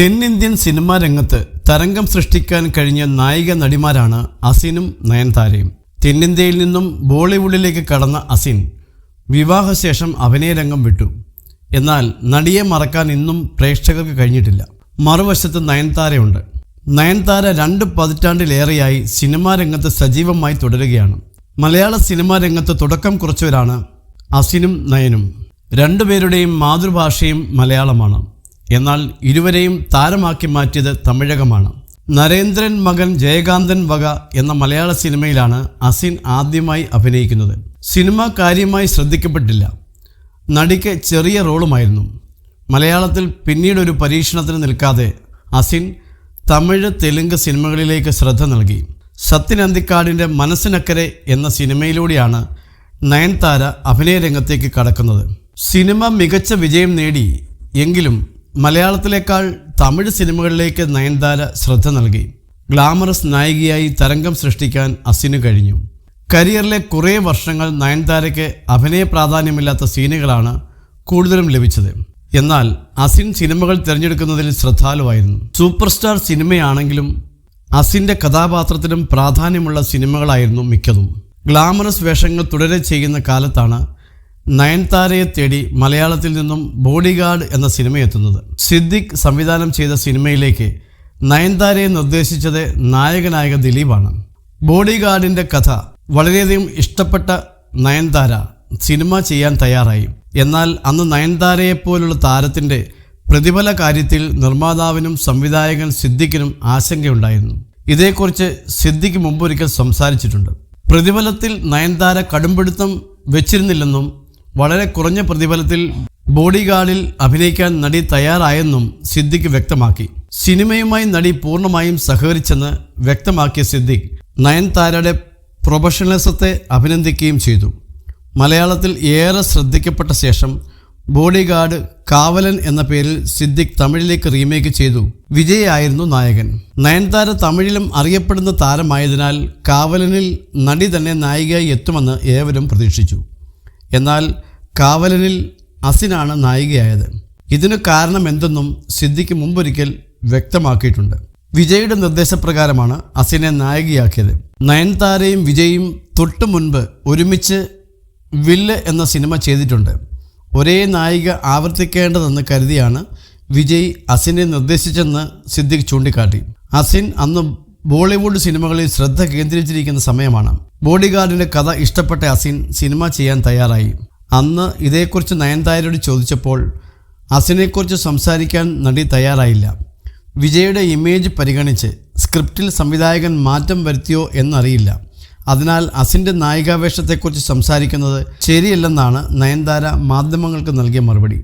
തെന്നിന്ത്യൻ സിനിമാ രംഗത്ത് തരംഗം സൃഷ്ടിക്കാൻ കഴിഞ്ഞ നായിക നടിമാരാണ് അസിനും നയൻതാരയും. തെന്നിന്ത്യയിൽ നിന്നും ബോളിവുഡിലേക്ക് കടന്ന അസിൻ വിവാഹശേഷം അഭിനയരംഗം വിട്ടു. എന്നാൽ നടിയെ മറക്കാൻ ഇന്നും പ്രേക്ഷകർക്ക് കഴിഞ്ഞിട്ടില്ല. മറുവശത്ത് നയൻതാരയുണ്ട്. നയൻതാര 2 പതിറ്റാണ്ടിലേറെയായി സിനിമാ രംഗത്ത് സജീവമായി തുടരുകയാണ്. മലയാള സിനിമാ രംഗത്ത് തുടക്കം കുറിച്ചവരാണ് അസിനും നയനും. രണ്ടുപേരുടെയും മാതൃഭാഷയും മലയാളമാണ്. എന്നാൽ ഇരുവരെയും താരമാക്കി മാറ്റിയത് തമിഴകമാണ്. നരേന്ദ്രൻ മകൻ ജയകാന്തൻ വക എന്ന മലയാള സിനിമയിലാണ് അസിൻ ആദ്യമായി അഭിനയിക്കുന്നത്. സിനിമ കാര്യമായി ശ്രദ്ധിക്കപ്പെട്ടില്ല. നടിക്ക് ചെറിയ റോളുമായിരുന്നു. മലയാളത്തിൽ പിന്നീടൊരു പരീക്ഷണത്തിന് നിൽക്കാതെ അസിൻ തമിഴ് തെലുങ്ക് സിനിമകളിലേക്ക് ശ്രദ്ധ നൽകി. സത്യൻ അന്തിക്കാടിൻ്റെ മനസ്സിനക്കരെ എന്ന സിനിമയിലൂടെയാണ് നയൻതാര അഭിനയ രംഗത്തേക്ക് കടക്കുന്നത്. സിനിമ മികച്ച വിജയം നേടി. എങ്കിലും മലയാളത്തിലേക്കാൾ തമിഴ് സിനിമകളിലേക്ക് നയൻതാര ശ്രദ്ധ നൽകി. ഗ്ലാമറസ് നായികയായി തരംഗം സൃഷ്ടിക്കാൻ അസിനു കഴിഞ്ഞു. കരിയറിലെ കുറേ വർഷങ്ങൾ നയൻതാരയ്ക്ക് അഭിനയ പ്രാധാന്യമില്ലാത്ത സീനുകളാണ് കൂടുതലും ലഭിച്ചത്. എന്നാൽ അസിൻ സിനിമകൾ തിരഞ്ഞെടുക്കുന്നതിൽ ശ്രദ്ധാലുവായിരുന്നു. സൂപ്പർ സ്റ്റാർ സിനിമയാണെങ്കിലും അസിൻ്റെ കഥാപാത്രത്തിനും പ്രാധാന്യമുള്ള സിനിമകളായിരുന്നു മിക്കതും. ഗ്ലാമറസ് വേഷങ്ങൾ തുടരെ ചെയ്യുന്ന കാലത്താണ് നയൻതാരയെ തേടി മലയാളത്തിൽ നിന്നും ബോഡിഗാർഡ് എന്ന സിനിമ എത്തുന്നത്. സിദ്ദിഖ് സംവിധാനം ചെയ്ത സിനിമയിലേക്ക് നയൻതാരയെ നിർദ്ദേശിച്ചത് നായകനായ ദിലീപാണ്. ബോഡിഗാർഡിൻ്റെ കഥ വളരെയധികം ഇഷ്ടപ്പെട്ട നയൻതാര സിനിമ ചെയ്യാൻ തയ്യാറായി. എന്നാൽ അന്ന് നയൻതാരയെപ്പോലുള്ള താരത്തിൻ്റെ പ്രതിഫല കാര്യത്തിൽ നിർമ്മാതാവിനും സംവിധായകൻ സിദ്ദിഖിനും ആശങ്കയുണ്ടായിരുന്നു. ഇതേക്കുറിച്ച് സിദ്ദിഖ് മുമ്പൊരിക്കൽ സംസാരിച്ചിട്ടുണ്ട്. പ്രതിഫലത്തിൽ നയൻതാര കടുംപിടുത്തം വെച്ചിരുന്നില്ലെന്നും വളരെ കുറഞ്ഞ പ്രതിഫലത്തിൽ ബോഡിഗാർഡിൽ അഭിനയിക്കാൻ നടി തയ്യാറായെന്നും സിദ്ദിഖ് വ്യക്തമാക്കി. സിനിമയുമായി നടി പൂർണ്ണമായും സഹകരിച്ചെന്ന് വ്യക്തമാക്കിയ സിദ്ദിഖ് നയൻതാരയുടെ പ്രൊഫഷണലിസത്തെ അഭിനന്ദിക്കുകയും ചെയ്തു. മലയാളത്തിൽ ഏറെ ശ്രദ്ധിക്കപ്പെട്ട ശേഷം ബോഡിഗാർഡ് കാവലൻ എന്ന പേരിൽ സിദ്ദിഖ് തമിഴിലേക്ക് റീമേക്ക് ചെയ്തു. വിജയ് ആയിരുന്നു നായകൻ. നയൻതാര തമിഴിലും അറിയപ്പെടുന്ന താരമായതിനാൽ കാവലനിൽ നടി തന്നെ നായികയായി എത്തുമെന്ന് ഏവരും പ്രതീക്ഷിച്ചു. എന്നാൽ കാവലനിൽ അസിനാണ് നായികയായത്. ഇതിനു കാരണം എന്തെന്നും സിദ്ദിഖ് മുമ്പൊരിക്കൽ വ്യക്തമാക്കിയിട്ടുണ്ട്. വിജയുടെ നിർദ്ദേശപ്രകാരമാണ് അസിനെ നായികയാക്കിയത്. നയൻതാരയും വിജയും തൊട്ടു മുൻപ് ഒരുമിച്ച് വില്ല് എന്ന സിനിമ ചെയ്തിട്ടുണ്ട്. ഒരേ നായിക ആവർത്തിക്കേണ്ടതെന്ന് കരുതിയാണ് വിജയ് അസിനെ നിർദ്ദേശിച്ചെന്ന് സിദ്ദിഖ് ചൂണ്ടിക്കാട്ടി. അസിൻ അന്ന് ബോളിവുഡ് സിനിമകളിൽ ശ്രദ്ധ കേന്ദ്രീകരിച്ചിരിക്കുന്ന സമയമാണ്. ബോഡിഗാർഡിൻ്റെ കഥ ഇഷ്ടപ്പെട്ട അസിൻ സിനിമ ചെയ്യാൻ തയ്യാറായി. അന്ന് ഇതേക്കുറിച്ച് നയൻതാരയോട് ചോദിച്ചപ്പോൾ അസിനെക്കുറിച്ച് സംസാരിക്കാൻ നടി തയ്യാറായില്ല. വിജയുടെ ഇമേജ് പരിഗണിച്ച് സ്ക്രിപ്റ്റിൽ സംവിധായകൻ മാറ്റം വരുത്തിയോ എന്നറിയില്ല. അതിനാൽ അസിൻ്റെ നായികാവേഷത്തെക്കുറിച്ച് സംസാരിക്കുന്നത് ശരിയല്ലെന്നാണ് നയൻതാര മാധ്യമങ്ങൾക്ക് നൽകിയ മറുപടി.